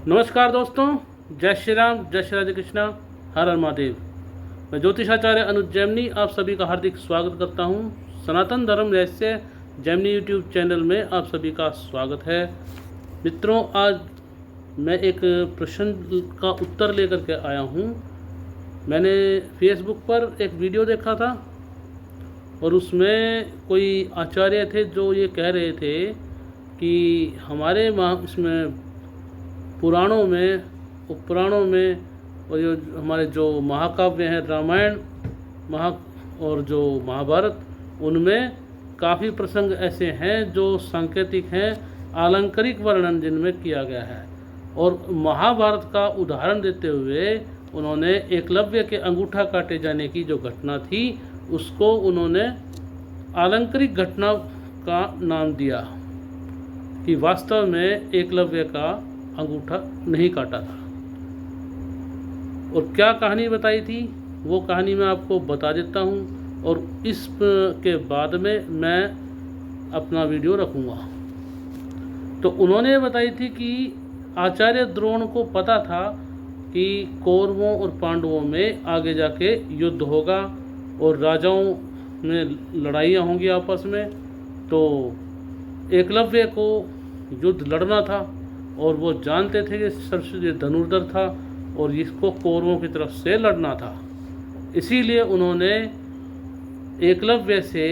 नमस्कार दोस्तों, जय श्री राम, जय श्री राधे कृष्णा, हर हर महादेव। मैं ज्योतिषाचार्य अनुज जैमिनी आप सभी का हार्दिक स्वागत करता हूं। सनातन धर्म रहस्य जैमिनी यूट्यूब चैनल में आप सभी का स्वागत है। मित्रों, आज मैं एक प्रश्न का उत्तर लेकर के आया हूं। मैंने फेसबुक पर एक वीडियो देखा था और उसमें कोई आचार्य थे जो ये कह रहे थे कि हमारे इसमें पुराणों में, उपपुराणों में और ये हमारे जो महाकाव्य हैं, रामायण और जो महाभारत, उनमें काफ़ी प्रसंग ऐसे हैं जो सांकेतिक हैं, आलंकारिक वर्णन जिनमें किया गया है। और महाभारत का उदाहरण देते हुए उन्होंने एकलव्य के अंगूठा काटे जाने की जो घटना थी उसको उन्होंने आलंकारिक घटना का नाम दिया कि वास्तव में एकलव्य का अंगूठा नहीं काटा था। और क्या कहानी बताई थी वो कहानी मैं आपको बता देता हूँ और इस के बाद में मैं अपना वीडियो रखूँगा। तो उन्होंने बताई थी कि आचार्य द्रोण को पता था कि कौरवों और पांडवों में आगे जाके युद्ध होगा और राजाओं में लड़ाइयाँ होंगी आपस में। तो एकलव्य को युद्ध लड़ना था और वो जानते थे कि सबसे धनुर्धर था और इसको कौरवों की तरफ से लड़ना था। इसीलिए उन्होंने एकलव्य से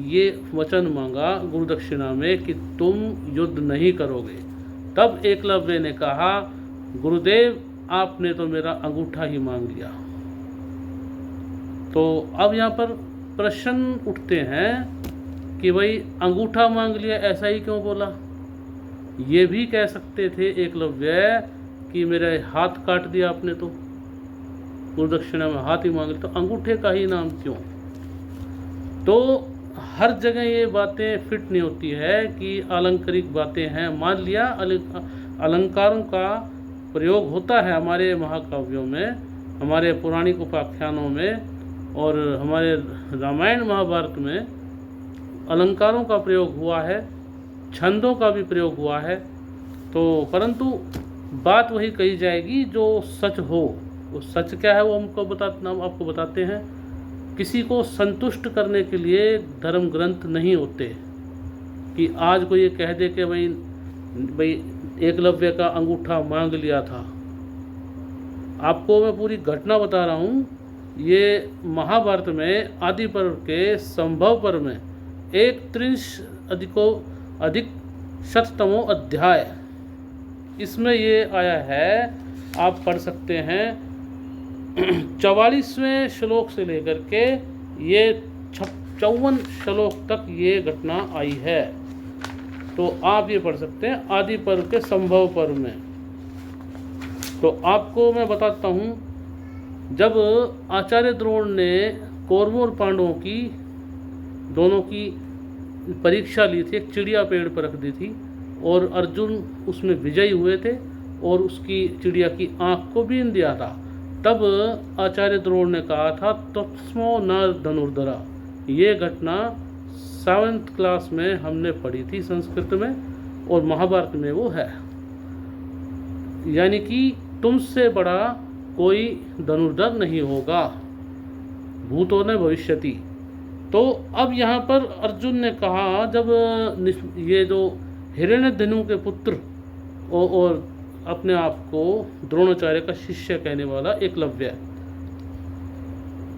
ये वचन मांगा गुरुदक्षिणा में कि तुम युद्ध नहीं करोगे। तब एकलव्य ने कहा, गुरुदेव आपने तो मेरा अंगूठा ही मांग लिया। तो अब यहाँ पर प्रश्न उठते हैं कि भाई अंगूठा मांग लिया, ऐसा ही क्यों बोला? ये भी कह सकते थे एकलव्य कि मेरे हाथ काट दिया आपने, तो गुरुदक्षिणा में हाथ ही मांग लिया, तो अंगूठे का ही नाम क्यों? तो हर जगह ये बातें फिट नहीं होती है कि आलंकारिक बातें हैं। मान लिया अलंकारों का प्रयोग होता है हमारे महाकाव्यों में, हमारे पौराणिक उपाख्यानों में और हमारे रामायण महाभारत में अलंकारों का प्रयोग हुआ है, छंदों का भी प्रयोग हुआ है। तो परंतु बात वही कही जाएगी जो सच हो। वो सच क्या है वो हम आपको बताते हैं। किसी को संतुष्ट करने के लिए धर्म ग्रंथ नहीं होते कि आज को ये कह दे कि भाई एकलव्य का अंगूठा मांग लिया था। आपको मैं पूरी घटना बता रहा हूँ। ये महाभारत में आदि पर्व के संभव पर्व में 31 अधिक शततमो अध्याय, इसमें ये आया है। आप पढ़ सकते हैं 44वें श्लोक से लेकर के ये 54 श्लोक तक ये घटना आई है। तो आप ये पढ़ सकते हैं आदि पर्व के संभव पर्व में। तो आपको मैं बताता हूँ, जब आचार्य द्रोण ने कौरवों और पांडवों की दोनों की परीक्षा ली थी, एक चिड़िया पेड़ पर रख दी थी और अर्जुन उसमें विजयी हुए थे और उसकी चिड़िया की आँख को बीन दिया था। तब आचार्य द्रोण ने कहा था, तस्मो न धनुर्धरा। ये घटना 7th क्लास में हमने पढ़ी थी संस्कृत में और महाभारत में वो है। यानी कि तुमसे बड़ा कोई धनुर्धर नहीं होगा, भूतो न भविष्यति। तो अब यहाँ पर अर्जुन ने कहा, जब ये जो हिरण्यधनु के पुत्र और अपने आप को द्रोणाचार्य का शिष्य कहने वाला एकलव्य,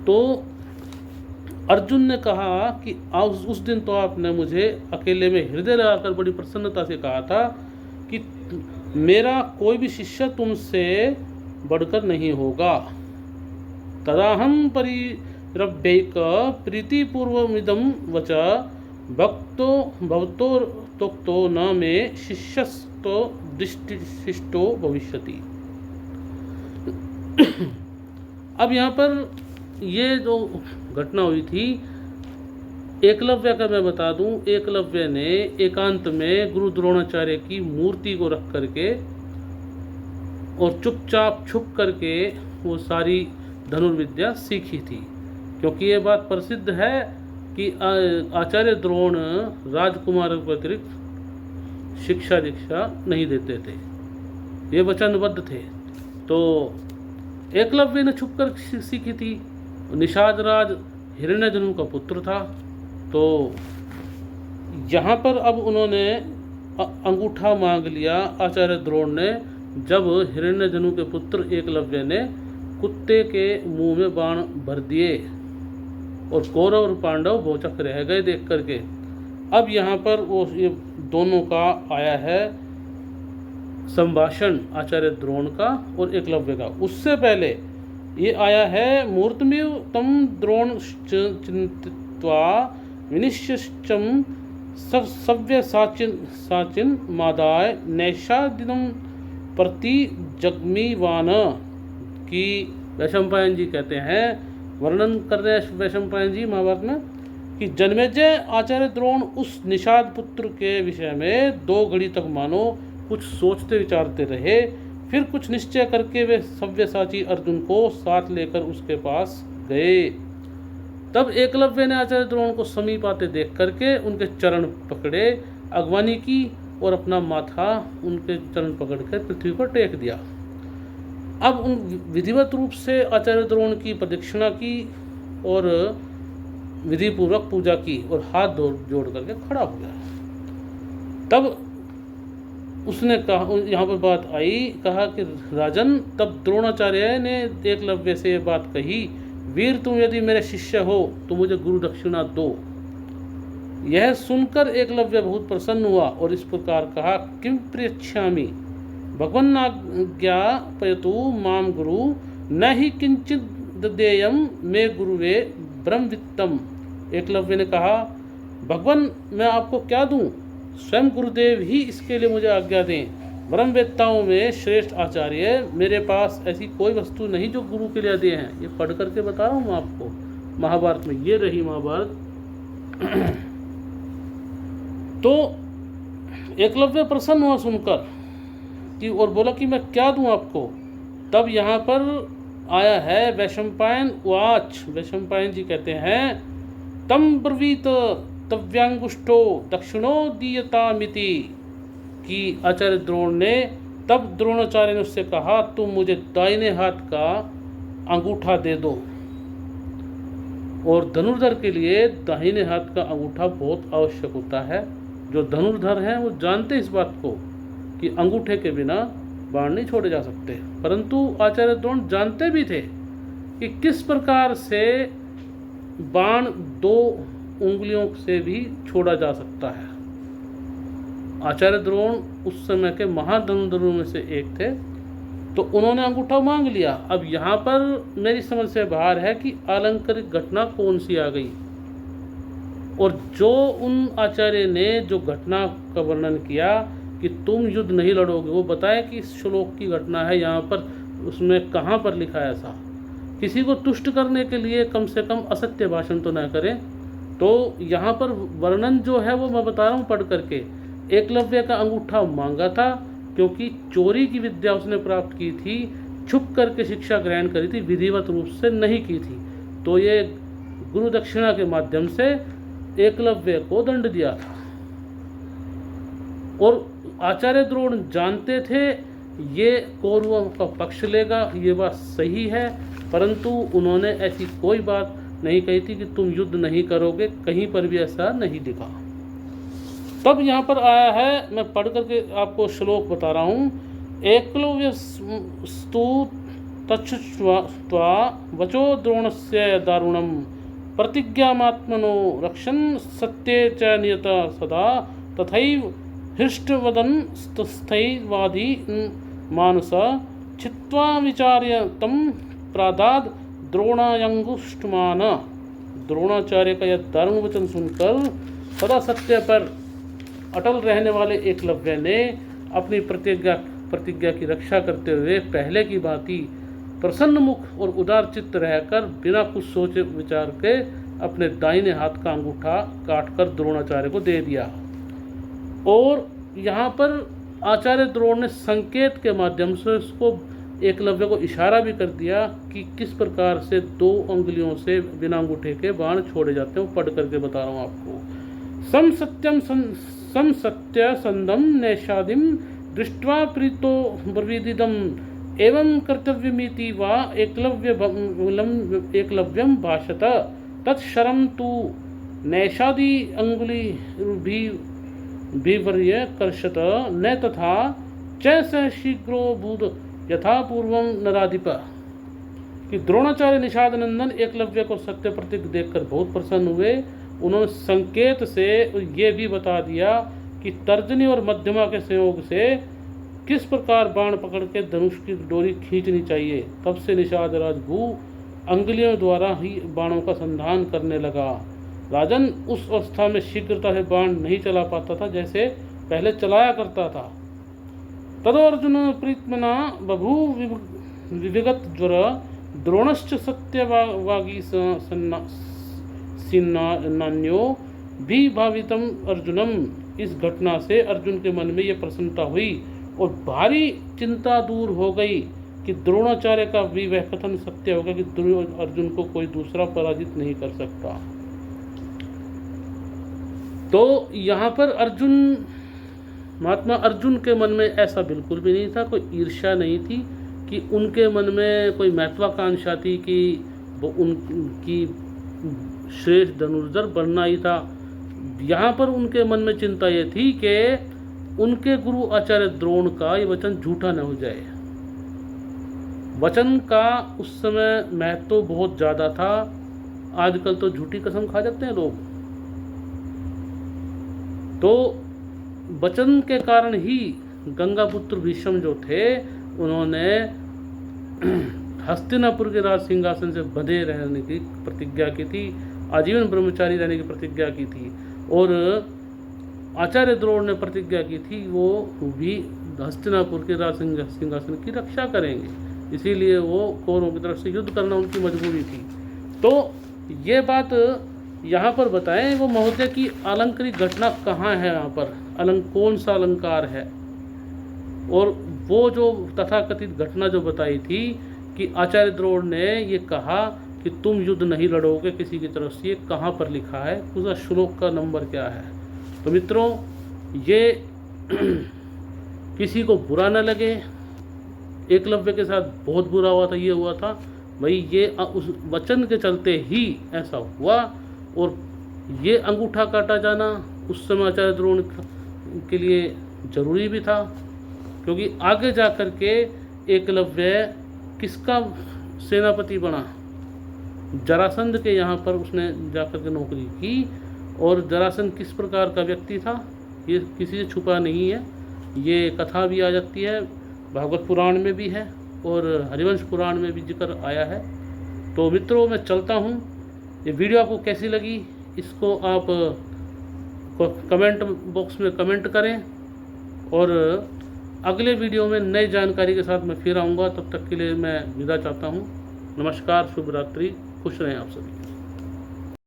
तो अर्जुन ने कहा कि उस दिन तो आपने मुझे अकेले में हृदय लगाकर बड़ी प्रसन्नता से कहा था कि मेरा कोई भी शिष्य तुमसे बढ़कर नहीं होगा। तदाहम परिरभ्यैक प्रीतिपूर्वमिदं वच भक्तो भवतोक्तो न मे शिष्यस्तो दृष्टिशिष्टो भविष्यति। अब यहाँ पर ये जो घटना हुई थी एकलव्य का मैं बता दूं। एकलव्य ने एकांत में गुरु द्रोणाचार्य की मूर्ति को रख करके और चुपचाप छुप करके वो सारी धनुर्विद्या सीखी थी, क्योंकि ये बात प्रसिद्ध है कि आचार्य द्रोण राजकुमार के अतिरिक्त शिक्षा दीक्षा नहीं देते थे। ये वचनबद्ध थे। तो एकलव्य ने छुपकर सीखी थी। निषाद राज हिरण्यधनु का पुत्र था। तो यहाँ पर अब उन्होंने अंगूठा मांग लिया आचार्य द्रोण ने, जब हिरण्यधनु के पुत्र एकलव्य ने कुत्ते के मुंह में बाण भर दिए और कौरव और पांडव भौचक रह गए देख करके। अब यहाँ पर वो ये दोनों का आया है संभाषण, आचार्य द्रोण का और एकलव्य का। उससे पहले ये आया है मूर्तमेव तम द्रोण चिंत्वा विनिश्चम सव्य साचिन मादाय नैषादिनम प्रति जगमीवान की वैशंपायन जी कहते हैं, वर्णन कर रहे हैं वैशंपायन जी महाभारत में कि जन्मेजय आचार्य द्रोण उस निषाद पुत्र के विषय में 2 घड़ी तक मानो कुछ सोचते विचारते रहे। फिर कुछ निश्चय करके वे सव्यसाची अर्जुन को साथ लेकर उसके पास गए। तब एकलव्य ने आचार्य द्रोण को समीप आते देख करके उनके चरण पकड़े, अगवानी की और अपना माथा उनके चरण पकड़कर पृथ्वी पर टेक दिया। अब उन विधिवत रूप से आचार्य द्रोण की प्रदक्षिणा की और विधि पूर्वक पूजा की और हाथ जोड़ करके खड़ा हो गया। तब उसने कहा, यहाँ पर बात आई, कहा कि राजन, तब द्रोणाचार्य ने एकलव्य से ये बात कही, वीर तुम यदि मेरे शिष्य हो तो मुझे गुरु दक्षिणा दो। यह सुनकर एकलव्य बहुत प्रसन्न हुआ और इस प्रकार कहा, किम प्रियच्छामि भगवन्नाज्ञापयतु माम गुरु न ही किंचित देयम मे गुरुवे ब्रह्मवित्तम। एकलव्य ने कहा, भगवान मैं आपको क्या दूं, स्वयं गुरुदेव ही इसके लिए मुझे आज्ञा दें। ब्रह्मवेत्ताओं में श्रेष्ठ आचार्य मेरे पास ऐसी कोई वस्तु नहीं जो गुरु के लिए दिए हैं। ये पढ़ करके बता रहा हूँ मैं आपको महाभारत में, ये रही महाभारत। तो एकलव्य प्रसन्न हुआ सुनकर कि और बोला कि मैं क्या दूं आपको। तब यहाँ पर आया है वैशंपायन वाच। वैशंपायन जी कहते हैं, तम ब्रवीत तव्यांगुष्टो दक्षिणो दीयतामिति, कि आचार्य द्रोण ने, तब द्रोणाचार्य ने उससे कहा, तुम मुझे दाहिने हाथ का अंगूठा दे दो। और धनुर्धर के लिए दाहिने हाथ का अंगूठा बहुत आवश्यक होता है। जो धनुर्धर हैं वो जानते इस बात को कि अंगूठे के बिना बाण नहीं छोड़े जा सकते। परंतु आचार्य द्रोण जानते भी थे कि किस प्रकार से बाण 2 उंगलियों से भी छोड़ा जा सकता है। आचार्य द्रोण उस समय के महाधनुर्धरों में से एक थे। तो उन्होंने अंगूठा मांग लिया। अब यहाँ पर मेरी समझ से बाहर है कि अलंकारिक घटना कौन सी आ गई, और जो उन आचार्य ने जो घटना का वर्णन किया कि तुम युद्ध नहीं लड़ोगे, वो बताया कि इस श्लोक की घटना है यहाँ पर, उसमें कहाँ पर लिखा है ऐसा। किसी को तुष्ट करने के लिए कम से कम असत्य भाषण तो न करें। तो यहाँ पर वर्णन जो है वो मैं बता रहा हूँ पढ़ करके। एकलव्य का अंगूठा मांगा था क्योंकि चोरी की विद्या उसने प्राप्त की थी, छुप करके शिक्षा ग्रहण करी थी, विधिवत रूप से नहीं की थी। तो ये गुरु दक्षिणा के माध्यम से एकलव्य को दंड दिया था। और आचार्य द्रोण जानते थे ये कौरवों का पक्ष लेगा, ये बात सही है, परंतु उन्होंने ऐसी कोई बात नहीं कही थी कि तुम युद्ध नहीं करोगे, कहीं पर भी ऐसा नहीं दिखा। तब यहाँ पर आया है, मैं पढ़ करके आपको श्लोक बता रहा हूँ। एकलव्यस्तु तच्छ्रुत्वा वचो द्रोणस्य दारुणं प्रतिज्ञामात्मनो रक्षन् सत्ये च नियत सदा तथैव हृष्टवदन् तस्थैवादि मानस छित्त्वा विचार्य तं प्रादाद द्रोणायंगुष्टमान। द्रोणाचार्य का यह दारुण वचन सुनकर सदा सत्य पर अटल रहने वाले एकलव्य ने अपनी प्रतिज्ञा की रक्षा करते हुए पहले की भांति प्रसन्न मुख और उदार चित्त रहकर बिना कुछ सोचे विचार के अपने दाहिने हाथ का अंगूठा काटकर द्रोणाचार्य को दे दिया। और यहाँ पर आचार्य द्रोण ने संकेत के माध्यम से उसको एकलव्य को इशारा भी कर दिया कि किस प्रकार से 2 उंगलियों से बिना अंगूठे के बाण छोड़े जाते हैं। पढ़ करके बता रहा हूँ आपको। सम सत्य संदम नैषादिम दृष्ट्वा प्रीतो ब्रवीदिदम् एवं कर्तव्यमिति वा एकलव्यं भाषत तत्शरं तु नैषादि अंगुली विवर्य कर्षत न तथा च स शीघ्रो बूद यथा पूर्वं नराधिप। कि द्रोणाचार्य निषाद नंदन एकलव्य को सत्य प्रतीक देखकर बहुत प्रसन्न हुए। उन्होंने संकेत से ये भी बता दिया कि तर्जनी और मध्यमा के संयोग से किस प्रकार बाण पकड़ के धनुष की डोरी खींचनी चाहिए। तब से निषाद राजभू अंगुलियों द्वारा ही बाणों का संधान करने लगा। राजन, उस अवस्था में शीघ्रता से बाण नहीं चला पाता था जैसे पहले चलाया करता था। तदो अर्जुन प्रीतमना बभू विविगत ज्वर द्रोणश्च सत्यवागी नान्यो भी भावितम अर्जुनम। इस घटना से अर्जुन के मन में यह प्रसन्नता हुई और भारी चिंता दूर हो गई कि द्रोणाचार्य का भी वह कथन सत्य होगा कि अर्जुन को कोई दूसरा पराजित नहीं कर सकता। तो यहाँ पर अर्जुन, महात्मा अर्जुन के मन में ऐसा बिल्कुल भी नहीं था, कोई ईर्ष्या नहीं थी कि उनके मन में कोई महत्वाकांक्षा थी कि वो उनकी श्रेष्ठ धनुर्धर बनना ही था। यहाँ पर उनके मन में चिंता ये थी कि उनके गुरु आचार्य द्रोण का ये वचन झूठा न हो जाए। वचन का उस समय महत्व तो बहुत ज़्यादा था। आजकल तो झूठी कसम खा जाते हैं लोग। तो वचन के कारण ही गंगापुत्र भीष्म जो थे उन्होंने हस्तिनापुर के राज सिंहासन से बंधे रहने की प्रतिज्ञा की थी, आजीवन ब्रह्मचारी रहने की प्रतिज्ञा की थी। और आचार्य द्रोण ने प्रतिज्ञा की थी वो भी हस्तिनापुर के राज सिंहासन की रक्षा करेंगे, इसीलिए वो कौरवों की तरफ से युद्ध करना उनकी मजबूरी थी। तो ये बात यहाँ पर बताएं वो महोदय की अलंकृत घटना कहाँ है, यहाँ पर कौन सा अलंकार है। और वो जो तथाकथित घटना जो बताई थी कि आचार्य द्रोण ने ये कहा कि तुम युद्ध नहीं लड़ोगे किसी की तरफ से, ये कहाँ पर लिखा है, उसका श्लोक का नंबर क्या है। तो मित्रों, ये किसी को बुरा न लगे, एकलव्य के साथ बहुत बुरा हुआ था, ये हुआ था भाई, ये उस वचन के चलते ही ऐसा हुआ। और ये अंगूठा काटा जाना उस समय आचार्य द्रोण के लिए जरूरी भी था, क्योंकि आगे जा कर के एकलव्य किसका सेनापति बना, जरासंध के यहाँ पर उसने जाकर के नौकरी की। और जरासंध किस प्रकार का व्यक्ति था ये किसी से छुपा नहीं है, ये कथा भी आ जाती है, भागवत पुराण में भी है और हरिवंश पुराण में भी जिक्र आया है। तो मित्रों, मैं चलता हूँ। ये वीडियो आपको कैसी लगी इसको आप कमेंट बॉक्स में कमेंट करें, और अगले वीडियो में नई जानकारी के साथ मैं फिर आऊँगा। तब तक के लिए मैं विदा चाहता हूँ। नमस्कार, शुभ रात्रि, खुश रहें आप सभी।